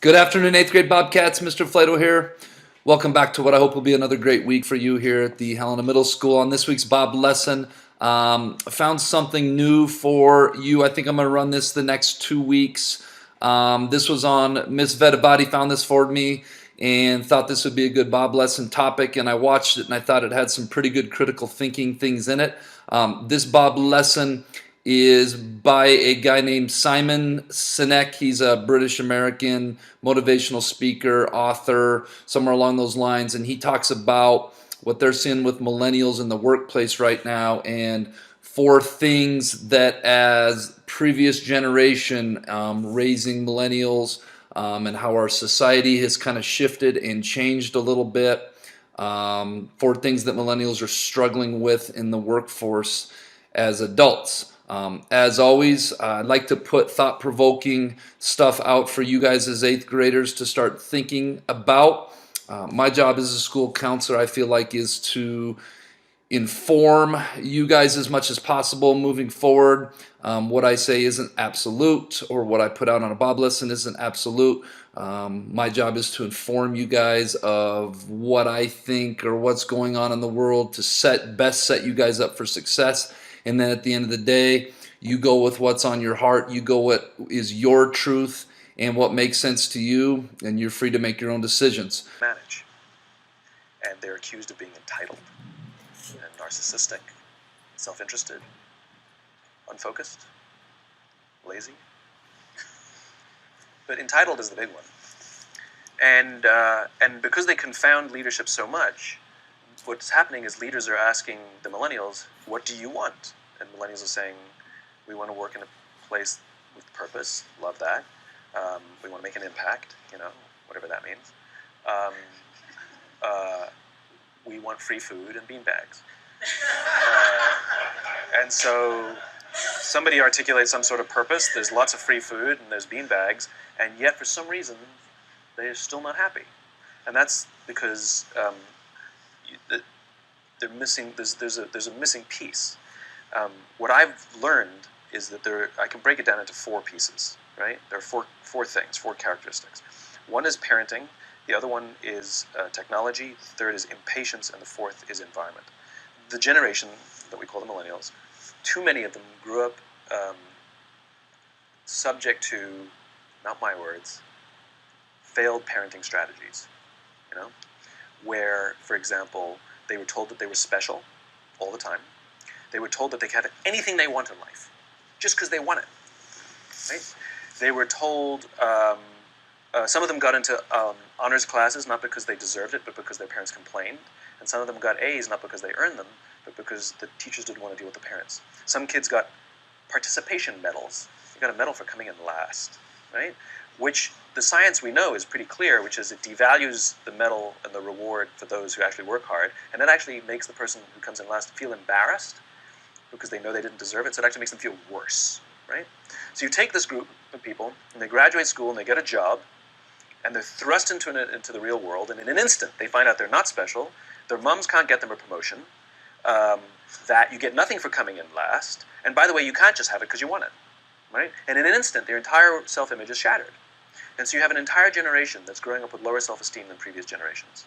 Good afternoon, 8th grade Bobcats. Mr. Flato here. Welcome back to what I hope will be another great week for you here at the Helena Middle School. On this week's Bob lesson, I found something new for you. I think I'm going to run this the next 2 weeks. This was on Miss Vedavati found this for me and thought this would be a good Bob lesson topic, and I watched it and I thought it had some pretty good critical thinking things in it. This Bob lesson is by a guy named Simon Sinek. He's a British American motivational speaker, author, somewhere along those lines, and he talks about what they're seeing with millennials in the workplace right now, and 4 things that as previous generation raising millennials and how our society has kind of shifted and changed a little bit. 4 things that millennials are struggling with in the workforce as adults. As always, I'd like to put thought-provoking stuff out for you guys as 8th graders to start thinking about. My job as a school counselor, I feel like, is to inform you guys as much as possible moving forward. What I say isn't absolute, or what I put out on a Bob lesson isn't absolute. My job is to inform you guys of what I think or what's going on in the world to best set you guys up for success. And then at the end of the day, you go with what's on your heart. You go what is your truth and what makes sense to you, and you're free to make your own decisions. Manage. And they're accused of being entitled and narcissistic, self-interested, unfocused, lazy. But entitled is the big one. And because they confound leadership so much, what's happening is leaders are asking the millennials, what do you want? And millennials are saying, we want to work in a place with purpose, love that. We want to make an impact, whatever that means. We want free food and beanbags. And so somebody articulates some sort of purpose, there's lots of free food and there's beanbags, and yet for some reason they're still not happy. And that's because they're missing. There's a missing piece. What I've learned is that I can break it down into 4 pieces. Right? There are four things, 4 characteristics. One is parenting. The other one is technology. The third is impatience, and the 4th is environment. The generation that we call the millennials, too many of them grew up subject to, not my words, failed parenting strategies. Where, for example, they were told that they were special all the time. They were told that they could have anything they want in life, just because they want it. Right? They were told, some of them got into honors classes, not because they deserved it, but because their parents complained. And some of them got A's, not because they earned them, but because the teachers didn't want to deal with the parents. Some kids got participation medals. You got a medal for coming in last, right? Which the science we know is pretty clear, which is it devalues the medal and the reward for those who actually work hard, and that actually makes the person who comes in last feel embarrassed because they know they didn't deserve it, so it actually makes them feel worse, right? So you take this group of people, and they graduate school, and they get a job, and they're thrust into the real world, and in an instant, they find out they're not special, their moms can't get them a promotion, that you get nothing for coming in last, and by the way, you can't just have it because you want it, right? And in an instant, their entire self-image is shattered. And so you have an entire generation that's growing up with lower self-esteem than previous generations.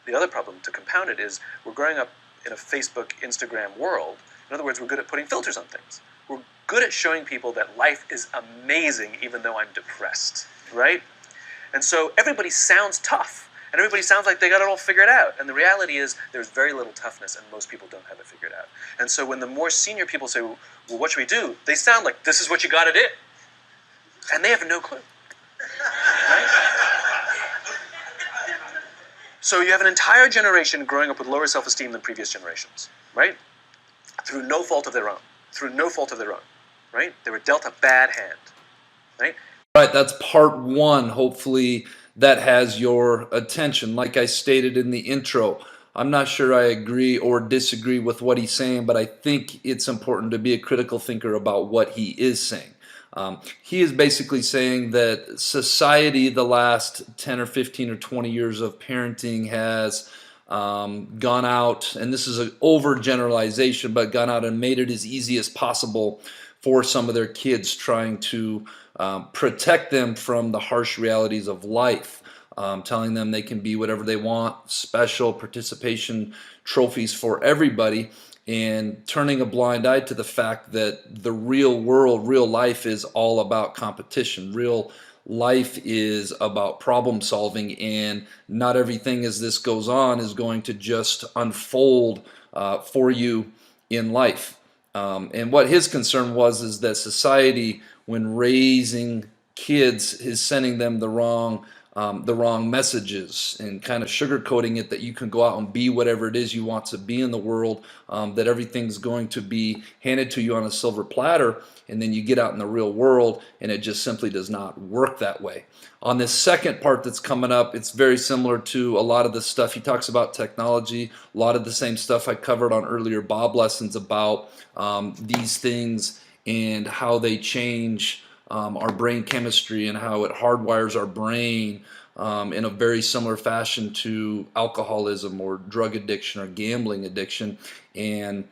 The other problem, to compound it, is we're growing up in a Facebook, Instagram world. In other words, we're good at putting filters on things. We're good at showing people that life is amazing even though I'm depressed, right? And so everybody sounds tough, and everybody sounds like they got it all figured out. And the reality is there's very little toughness, and most people don't have it figured out. And so when the more senior people say, well, what should we do? They sound like, this is what you got to do. And they have no clue. Right? So you have an entire generation growing up with lower self-esteem than previous generations, right? Through no fault of their own. Right? They were dealt a bad hand, right? Right, that's part 1. Hopefully that has your attention. Like I stated in the intro, I'm not sure I agree or disagree with what he's saying, but I think it's important to be a critical thinker about what he is saying. He is basically saying that society, the last 10 or 15 or 20 years of parenting, has gone out, and this is an overgeneralization, but gone out and made it as easy as possible for some of their kids trying to protect them from the harsh realities of life, telling them they can be whatever they want, special participation trophies for everybody, and turning a blind eye to the fact that the real world, real life is all about competition. Real life is about problem solving, and not everything as this goes on is going to just unfold for you in life. And what his concern was is that society, when raising kids, is sending them the wrong messages and kind of sugarcoating it, that you can go out and be whatever it is you want to be in the world, that everything's going to be handed to you on a silver platter, and then you get out in the real world and it just simply does not work that way. On this second part that's coming up, it's very similar to a lot of the stuff he talks about technology, a lot of the same stuff I covered on earlier Bob lessons about these things and how they change our brain chemistry and how it hardwires our brain in a very similar fashion to alcoholism or drug addiction or gambling addiction. And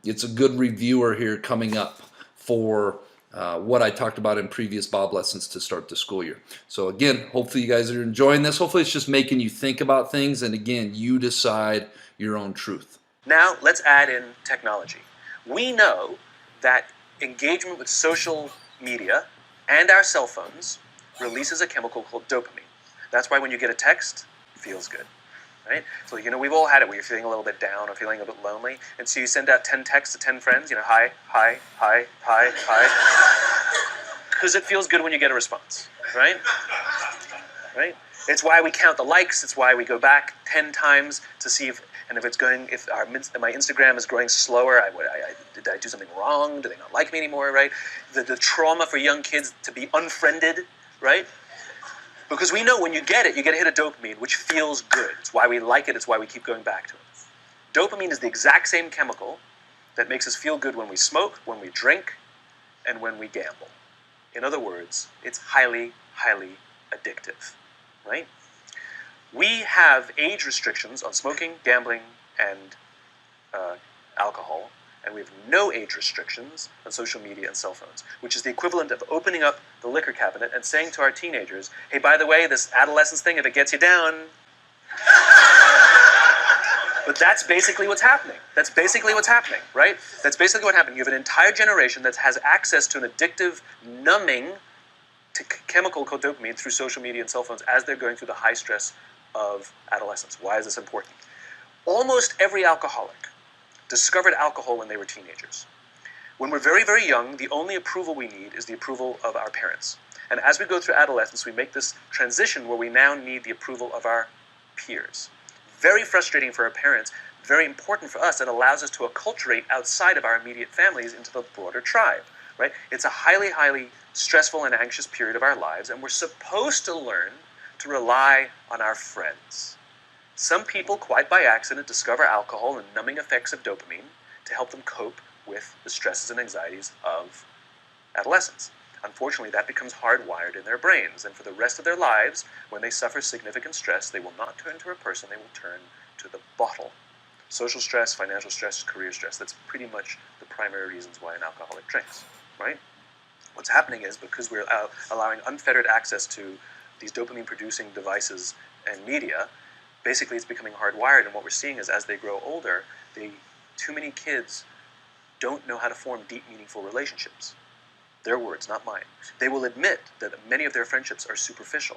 it's a good reviewer here coming up for what I talked about in previous Bob lessons to start the school year. So again, hopefully you guys are enjoying this. Hopefully it's just making you think about things, and again, you decide your own truth. Now let's add in technology. We know that engagement with social media and our cell phones releases a chemical called dopamine. That's why when you get a text, it feels good, right? So, we've all had it where you're feeling a little bit down or feeling a bit lonely, and so you send out 10 texts to 10 friends, hi, hi, hi, hi, hi, because it feels good when you get a response, right? Right? It's why we count the likes. It's why we go back 10 times to see if my Instagram is growing slower. Did I do something wrong? Do they not like me anymore? Right? The trauma for young kids to be unfriended, right? Because we know when you get a hit of dopamine, which feels good. It's why we like it. It's why we keep going back to it. Dopamine is the exact same chemical that makes us feel good when we smoke, when we drink, and when we gamble. In other words, it's highly, highly addictive. Right? We have age restrictions on smoking, gambling, and alcohol, and we have no age restrictions on social media and cell phones, which is the equivalent of opening up the liquor cabinet and saying to our teenagers, hey, by the way, this adolescence thing, if it gets you down... But that's basically what's happening. That's basically what's happening, right? That's basically what happened. You have an entire generation that has access to an addictive, numbing chemical called dopamine through social media and cell phones as they're going through the high stress of adolescence. Why is this important? Almost every alcoholic discovered alcohol when they were teenagers. When we're very, very young, the only approval we need is the approval of our parents. And as we go through adolescence, we make this transition where we now need the approval of our peers. Very frustrating for our parents, very important for us. It allows us to acculturate outside of our immediate families into the broader tribe. Right? It's a highly, highly stressful and anxious period of our lives, and we're supposed to learn to rely on our friends. Some people, quite by accident, discover alcohol and numbing effects of dopamine to help them cope with the stresses and anxieties of adolescence. Unfortunately, that becomes hardwired in their brains, and for the rest of their lives, when they suffer significant stress, they will not turn to a person, they will turn to the bottle. Social stress, financial stress, career stress, that's pretty much the primary reasons why an alcoholic drinks. Right? What's happening is because we're allowing unfettered access to these dopamine-producing devices and media, basically it's becoming hardwired, and what we're seeing is as they grow older, too many kids don't know how to form deep, meaningful relationships. Their words, not mine. They will admit that many of their friendships are superficial.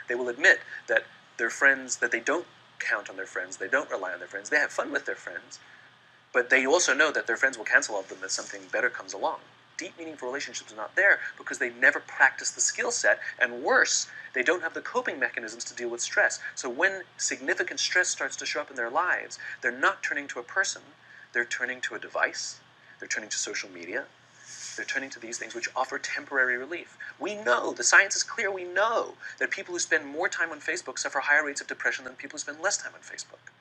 They will admit that their friends, that they don't count on their friends, they don't rely on their friends, they have fun with their friends, but they also know that their friends will cancel on them if something better comes along. Deep, meaningful relationships are not there because they never practice the skill set, and worse, they don't have the coping mechanisms to deal with stress. So when significant stress starts to show up in their lives, they're not turning to a person, they're turning to a device, they're turning to social media, they're turning to these things which offer temporary relief. We know, the science is clear, we know that people who spend more time on Facebook suffer higher rates of depression than people who spend less time on Facebook.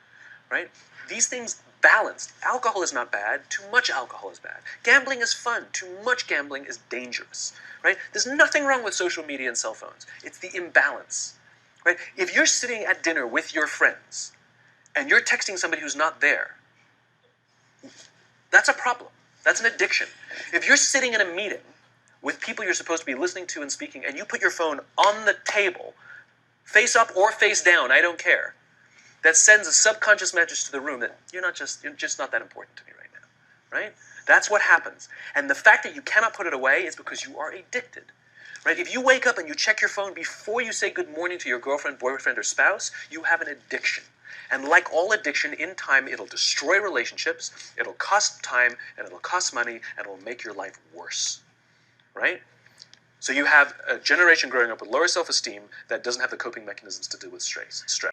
Right? These things balanced. Alcohol is not bad. Too much alcohol is bad. Gambling is fun. Too much gambling is dangerous. Right? There's nothing wrong with social media and cell phones. It's the imbalance. Right? If you're sitting at dinner with your friends and you're texting somebody who's not there, that's a problem. That's an addiction. If you're sitting in a meeting with people you're supposed to be listening to and speaking, and you put your phone on the table, face up or face down, I don't care, that sends a subconscious message to the room that you're just not that important to me right now, right? That's what happens. And the fact that you cannot put it away is because you are addicted, right? If you wake up and you check your phone before you say good morning to your girlfriend, boyfriend, or spouse, you have an addiction. And like all addiction, in time, it'll destroy relationships, it'll cost time, and it'll cost money, and it'll make your life worse, right? So you have a generation growing up with lower self-esteem that doesn't have the coping mechanisms to deal with stress.